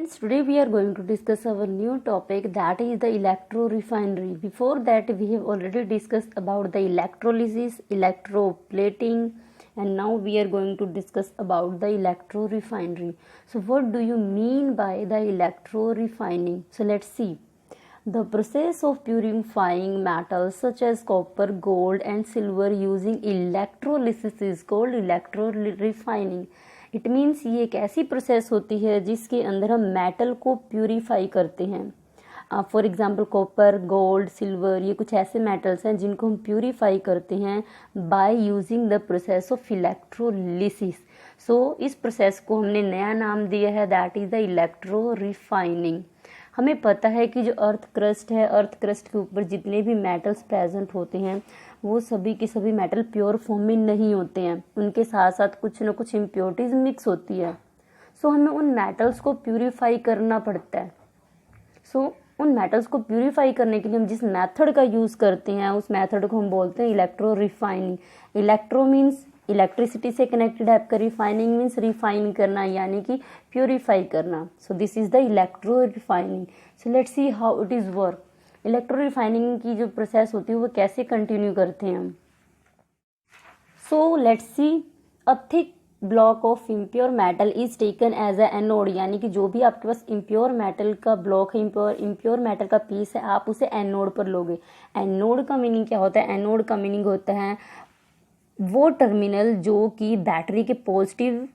Friends, today we are going to discuss our new topic, that is the electro refinery. Before that we have already discussed about the electrolysis, electroplating, and now we are going to discuss about the electro refinery. So what do you mean by the electro refining? So let's see. The process of purifying metals such as copper, gold and silver using electrolysis is called electro refining. It means ये एक ऐसी process होती है जिसके अंदर हम metal को purify करते हैं। For example copper, gold, silver, ये कुछ ऐसे मेटल्स हैं जिनको हम प्यूरीफाई करते हैं by using the process of electrolysis. So इस प्रोसेस को हमने नया नाम दिया है, that is the electro refining. हमें पता है कि जो अर्थ क्रस्ट है, अर्थ क्रस्ट के ऊपर जितने भी मेटल्स प्रेजेंट होते हैं वो सभी के सभी मेटल प्योर फॉर्म में नहीं होते हैं, उनके साथ साथ कुछ न कुछ इम्प्योरिटीज मिक्स होती है। सो हमें उन मेटल्स को प्यूरिफाई करना पड़ता है। सो उन मेटल्स को प्यूरिफाई करने के लिए हम जिस मेथड का यूज़ करते हैं उस मेथड को हम बोलते हैं electro refining. Electro means electricity से कनेक्टेड है, आपका रिफाइनिंग मीन्स रिफाइन करना यानी कि प्यूरिफाई करना। सो this is the electro refining. So let's see how it is work. Electro refining की जो प्रोसेस होती है वो कैसे कंटिन्यू करते हैं हम। So let's see, a thick block of impure metal is taken as a anode, यानी कि जो भी आपके पास इम्प्योर मेटल का ब्लॉक है, इम्प्योर मेटल का पीस है, आप उसे एनोड पर लोगे। एनोड का मीनिंग क्या होता है? एनोड का मीनिंग होता है वो टर्मिनल जो कि बैटरी के पॉजिटिव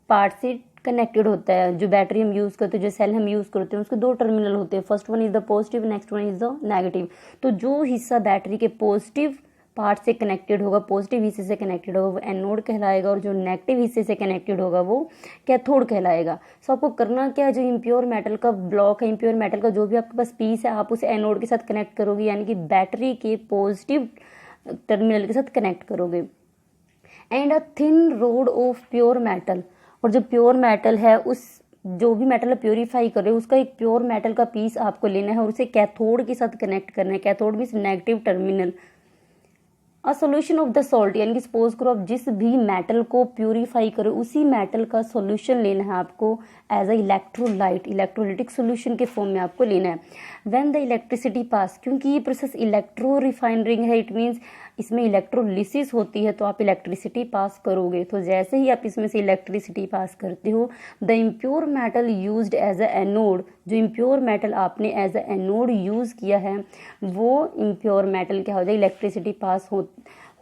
पार्ट से कनेक्टेड होता है। जो बैटरी हम यूज़ करते हैं, जो सेल हम यूज़ करते हैं, उसके दो टर्मिनल होते हैं, first one is the positive, next one is the negative. तो जो हिस्सा बैटरी के पॉजिटिव पार्ट से कनेक्टेड होगा, पॉजिटिव हिस्से से कनेक्टेड होगा, वो एनोड कहलाएगा, और जो नेगेटिव हिस्से से कनेक्टेड होगा वो कैथोड कहलाएगा। सो आपको करना क्या है, जो इम्प्योर मेटल का ब्लॉक है, इम्प्योर मेटल का जो भी आपके पास पीस है, आप उसे एनोड के साथ कनेक्ट करोगे, यानी कि बैटरी के पॉजिटिव टर्मिनल के साथ कनेक्ट करोगे। And a thin road of pure metal, और जो प्योर मेटल है, उस जो भी मेटल प्योरीफाई कर रहे हो उसका एक प्योर मेटल का पीस आपको लेना है और उसे कैथोड के साथ कनेक्ट करना है। Cathode means negative terminal. A solution of the salt, यानी कि सपोज करो आप जिस भी मेटल को प्यूरीफाई करो उसी मेटल का सॉल्यूशन लेना है आपको as a electrolyte, electrolytic solution के फॉर्म में आपको लेना है। व्हेन द इलेक्ट्रिसिटी पास, क्योंकि ये प्रोसेस इलेक्ट्रो रिफाइनरिंग है, इट मीन्स इसमें इलेक्ट्रोलिसिस होती है, तो आप इलेक्ट्रिसिटी पास करोगे। तो जैसे ही आप इसमें से इलेक्ट्रिसिटी पास करते हो, the impure metal used as a anode, जो इम्प्योर मेटल आपने एज अ एनोड यूज़ किया है वो इम्प्योर मेटल क्या हो जाए, इलेक्ट्रिसिटी पास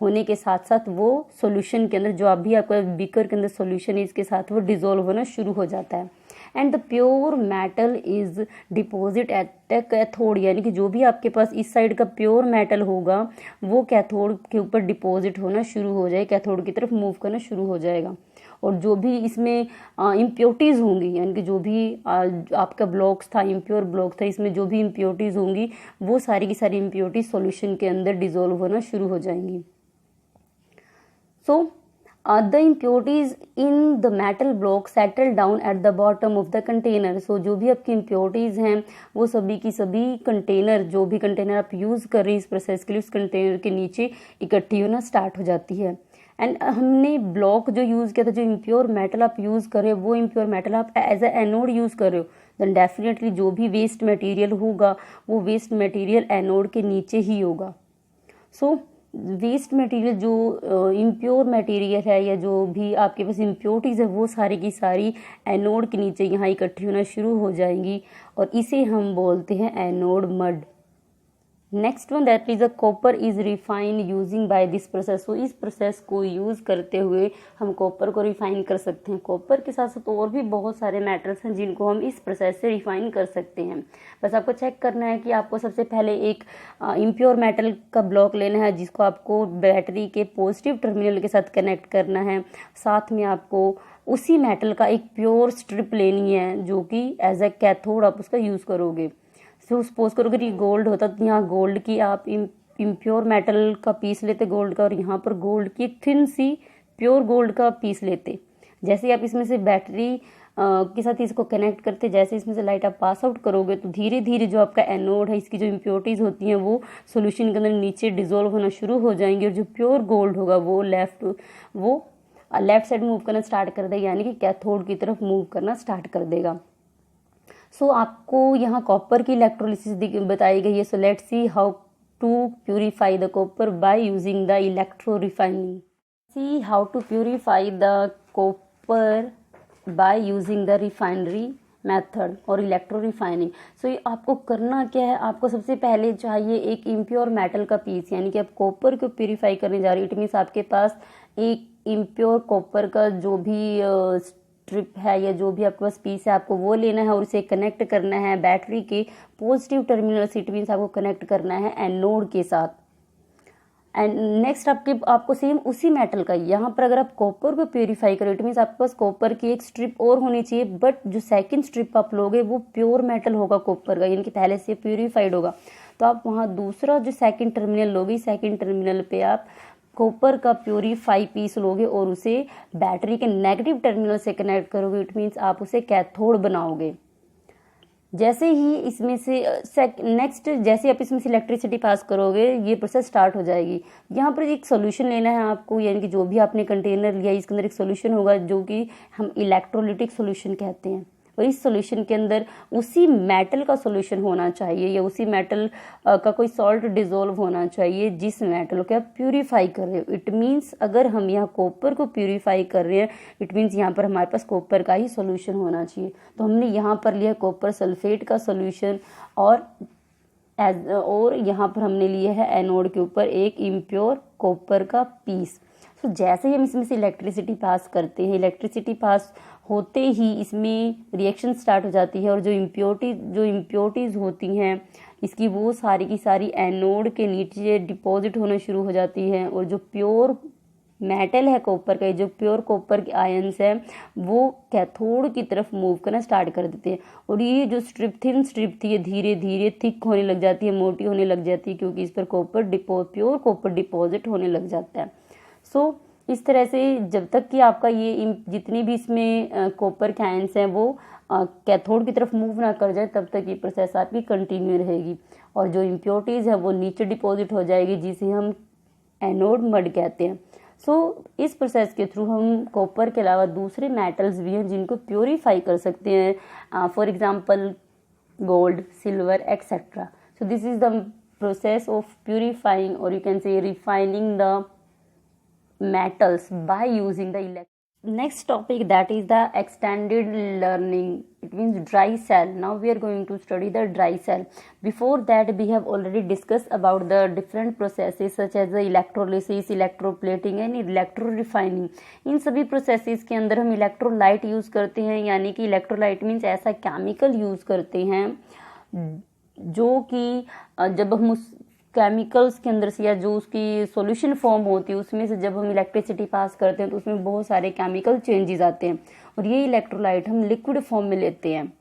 होने के साथ साथ वो सॉल्यूशन के अंदर, जो अभी आपका बीकर के अंदर सॉल्यूशन है, इसके साथ वो डिजोल्व होना शुरू हो जाता है। And the pure metal is deposit at cathode, यानी कि जो भी आपके पास इस साइड का प्योर मेटल होगा वो कैथोड के ऊपर डिपॉजिट होना शुरू हो जाए, कैथोड की तरफ मूव करना शुरू हो जाएगा। और जो भी इसमें इम्प्योरिटीज़ होंगी, यानी कि जो भी आपका ब्लॉक्स था, इम्प्योर ब्लॉक था, इसमें जो भी इम्प्योरिटीज़ होंगी वो सारी की सारी इम्प्योरिटीज सॉल्यूशन के अंदर डिजोल्व होना शुरू हो जाएंगी। So, the impurities in the metal block settle down at the bottom of the container. So, जो भी आपकी impurities हैं वो सभी की सभी कंटेनर, जो भी कंटेनर आप यूज़ कर रही हैं इस प्रोसेस के लिए, उस कंटेनर के नीचे इकट्ठी होना स्टार्ट हो जाती है। एंड हमने ब्लॉक जो यूज़ किया था, जो इम्प्योर मेटल आप यूज़ कर रहे हो वो इम्प्योर मेटल आप एज ए एनोड यूज़ कर रहे हो, देन डेफिनेटली जो भी वेस्ट मटेरियल होगा वो वेस्ट मटेरियल एनोड के नीचे ही होगा। सो वेस्ट मटेरियल जो इम्प्योर मटेरियल है या जो भी आपके पास इम्प्योरिटीज़ है वो सारी की सारी एनोड के नीचे यहाँ इकट्ठी होना शुरू हो जाएंगी, और इसे हम बोलते हैं anode mud. Next one, that is a copper is refine using by this process. तो इस प्रोसेस को यूज़ करते हुए हम कॉपर को रिफाइन कर सकते हैं। कॉपर के साथ साथ और भी बहुत सारे मेटल्स हैं जिनको हम इस प्रोसेस से रिफाइन कर सकते हैं। बस आपको चेक करना है कि आपको सबसे पहले एक इम्प्योर मेटल का ब्लॉक लेना है जिसको आपको बैटरी के पॉजिटिव टर्मिनल के साथ कनेक्ट करना है। साथ में आपको उसी मेटल का एक प्योर स्ट्रिप लेनी है जो कि एज ए कैथोड आप उसका यूज़ करोगे। सो सपोज करो अगर ये गोल्ड होता तो यहाँ गोल्ड की आप इम्प्योर मेटल का पीस लेते गोल्ड का, और यहाँ पर गोल्ड की एक थिन सी प्योर गोल्ड का पीस लेते। जैसे ही आप इसमें से बैटरी के साथ इसको कनेक्ट करते, जैसे इसमें से लाइट आप पास आउट करोगे तो धीरे धीरे जो आपका एनोड है इसकी जो इम्प्योरिटीज़ होती हैं वो सोल्यूशन के अंदर नीचे डिजोल्व होना शुरू हो जाएंगी, और जो प्योर गोल्ड होगा वो लेफ्ट साइड मूव करना स्टार्ट कर देगा, यानी कि कैथोड की तरफ मूव करना स्टार्ट कर देगा। सो आपको यहाँ कॉपर की इलेक्ट्रोलिसिस बताई गई है. So let's see how to purify the copper by using the electro refining. See how to purify the copper by using the refinery method और इलेक्ट्रो रिफाइनिंग. सो ये आपको करना क्या है, आपको सबसे पहले चाहिए एक इम्प्योर मेटल का पीस, यानी कि आप कॉपर को प्यूरिफाई करने जा रहे हो. इट मीन्स आपके पास एक इम्प्योर कॉपर का जो भी स्ट्रिप है या जो भी आपके पास पीस है, आपको वो लेना है और उसे कनेक्ट करना है बैटरी के पॉजिटिव टर्मिनल से. इट मीन्स आपको कनेक्ट करना है एनोड के साथ. एंड नेक्स्ट आपको सेम उसी मेटल का, यहाँ पर अगर आप कॉपर को प्योरीफाई करो, इट मीन्स आपके पास कॉपर की एक स्ट्रिप और होनी चाहिए, बट जो सेकंड स्ट्रिप आप लोगे वो प्योर मेटल होगा कॉपर का, यानी कि पहले से प्योरीफाइड होगा. तो आप वहाँ दूसरा जो सेकंड टर्मिनल लोगे, सेकंड टर्मिनल पे आप कॉपर का प्योरीफाई पीस लोगे और उसे बैटरी के नेगेटिव टर्मिनल से कनेक्ट करोगे. इट मीन्स आप उसे कैथोड बनाओगे. जैसे ही इसमें से नेक्स्ट जैसे आप इसमें से इलेक्ट्रिसिटी पास करोगे, ये प्रोसेस स्टार्ट हो जाएगी. यहाँ पर एक सोल्यूशन लेना है आपको, यानी कि जो भी आपने कंटेनर लिया इसके अंदर एक सोल्यूशन होगा जो कि हम इलेक्ट्रोलिटिक सोल्यूशन कहते हैं. और इस सोल्यूशन के अंदर उसी मेटल का सोल्यूशन होना चाहिए या उसी मेटल का कोई सॉल्ट डिजोल्व होना चाहिए जिस मेटल को आप प्यूरिफाई कर रहे हो. इट मीन्स अगर हम यहाँ कॉपर को प्यूरिफाई कर रहे हैं, इट मीन्स यहाँ पर हमारे पास कॉपर का ही सोल्यूशन होना चाहिए. तो हमने यहाँ पर लिया कॉपर सल्फेट का सोल्यूशन और यहाँ पर हमने लिया है एनोड के ऊपर एक इम्प्योर कॉपर का पीस. तो जैसे ही हम इसमें से इलेक्ट्रिसिटी पास करते हैं, इलेक्ट्रिसिटी पास होते ही इसमें रिएक्शन स्टार्ट हो जाती है और जो इम्प्योरिटीज़ होती हैं इसकी वो सारी की सारी एनोड के नीचे डिपॉजिट होना शुरू हो जाती है. और जो प्योर मेटल है कॉपर का, जो प्योर कॉपर के आयंस है वो कैथोड की तरफ मूव करना स्टार्ट कर देते हैं. और ये जो थिन स्ट्रिप थी ये धीरे धीरे थिक होने लग जाती है, मोटी होने लग जाती है, क्योंकि इस पर प्योर कॉपर डिपॉजिट होने लग जाता है. सो इस तरह से जब तक कि आपका ये जितनी भी इसमें कॉपर के आयंस हैं वो कैथोड की तरफ मूव ना कर जाए, तब तक ये प्रोसेस आपकी कंटिन्यू रहेगी. और जो इम्प्योरिटीज़ है वो नीचे डिपॉजिट हो जाएगी, जिसे हम एनोड मड कहते हैं. सो इस प्रोसेस के थ्रू हम कॉपर के अलावा दूसरे मेटल्स भी हैं जिनको प्योरीफाई कर सकते हैं, for example gold, silver etcetera. So this is the process of purifying और you can say refining the metals by using the next topic, that is the extended learning. It means dry cell. Now we are going to study the dry cell. Before that we have already discussed about the different processes such as the electrolysis, electroplating and electro refining. इन सभी processes के अंदर हम electrolyte use करते हैं, यानी कि electrolyte means ऐसा chemical use करते हैं जो कि जब हम उस केमिकल्स के अंदर से या जो उसकी सॉल्यूशन फॉर्म होती है उसमें से जब हम इलेक्ट्रिसिटी पास करते हैं तो उसमें बहुत सारे केमिकल चेंजेस आते हैं और ये इलेक्ट्रोलाइट हम लिक्विड फॉर्म में लेते हैं.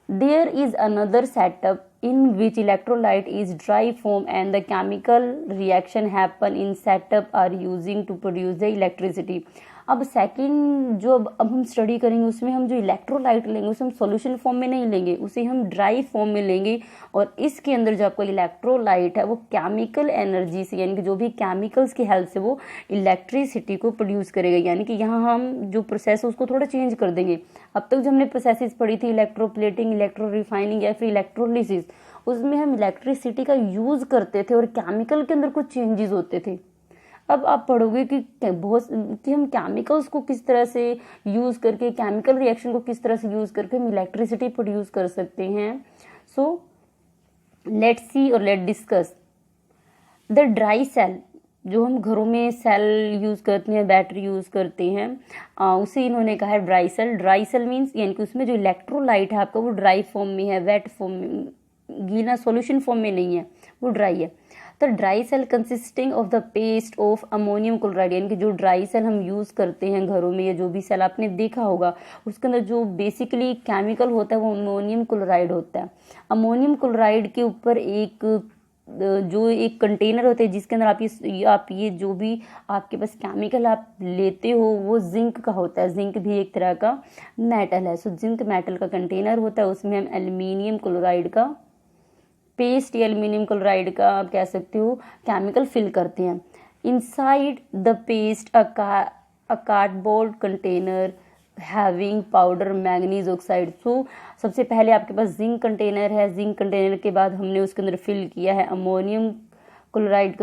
There is another setup in which electrolyte is dry form and the chemical reaction happen in setup are using to produce the electricity. अब सेकंड जो अब हम स्टडी करेंगे उसमें हम जो इलेक्ट्रोलाइट लेंगे उसे हम सॉल्यूशन फॉर्म में नहीं लेंगे, उसे हम ड्राई फॉर्म में लेंगे. और इसके अंदर जो आपका इलेक्ट्रोलाइट है वो केमिकल एनर्जी से, यानी कि जो भी केमिकल्स की हेल्प से वो इलेक्ट्रिसिटी को प्रोड्यूस करेगा. यानी कि यहाँ हम जो प्रोसेस है उसको थोड़ा चेंज कर देंगे. अब तक जो हमने प्रोसेसेस पढ़ी थी इलेक्ट्रोप्लेटिंग, इलेक्ट्रो रिफाइनिंग या फिर इलेक्ट्रोलिसिस, उसमें हम इलेक्ट्रिसिटी का यूज करते थे और केमिकल के अंदर कुछ चेंजेस होते थे. अब आप पढ़ोगे कि हम केमिकल्स को किस तरह से यूज करके, केमिकल रिएक्शन को किस तरह से यूज करके हम इलेक्ट्रिसिटी प्रोड्यूस कर सकते हैं. सो लेट्स सी और let discuss the dry cell. जो हम घरों में सेल यूज करते हैं, बैटरी यूज करते हैं, उसे इन्होंने कहा है dry cell. Dry cell means यानी कि उसमें जो इलेक्ट्रोलाइट है आपका वो ड्राई फॉर्म में है, वेट फॉर्म में, गीला सॉल्यूशन फॉर्म में नहीं है, वो ड्राई है. तो dry cell consisting of the paste of ammonium chloride, यानी कि जो ड्राई सेल हम यूज करते हैं घरों में या जो भी सेल आपने देखा होगा उसके अंदर जो बेसिकली केमिकल होता है वो अमोनियम क्लोराइड होता है. अमोनियम क्लोराइड के ऊपर एक कंटेनर होता है जिसके अंदर आप ये जो भी आपके पास केमिकल आप लेते हो वो जिंक का होता है. जिंक भी एक तरह का मेटल है. सो जिंक मेटल का कंटेनर होता है, उसमें हम एल्यूमिनियम क्लोराइड का पेस्ट या एल्यूमिनियम क्लोराइड का आप कह सकते हो केमिकल फिल करते हैं. Inside the paste a cardboard container having powder manganese oxide. So सबसे पहले आपके पास जिंक कंटेनर है, जिंक कंटेनर के बाद हमने उसके अंदर फिल किया है अमोनियम क्लोराइड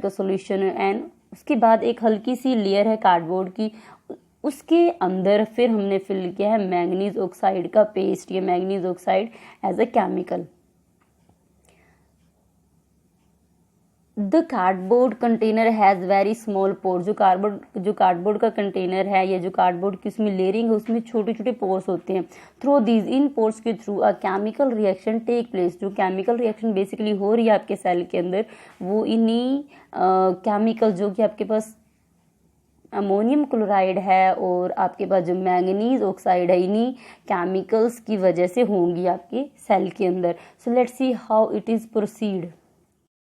का सॉल्यूशन एंड उसके बाद एक हल्की सी लेयर है कार्डबोर्ड की, उसके अंदर फिर हमने फिल किया है मैंगनीज ऑक्साइड का पेस्ट, या manganese oxide as a chemical. The cardboard container has very small pores. जो कार्डबोर्ड का कंटेनर है या जो कार्डबोर्ड की उसमें लेयरिंग है उसमें छोटे छोटे पोर्स होते हैं। थ्रू दीज इन पोर्स के through a chemical reaction take place. जो केमिकल रिएक्शन बेसिकली हो रही है आपके सेल के अंदर वो इन्हीं केमिकल जो कि आपके पास अमोनियम क्लोराइड है और आपके पास जो मैंगनीज ऑक्साइड है इन्हीं केमिकल्स की वजह से होंगी आपके सेल के अंदर। सो let's see how it is proceed.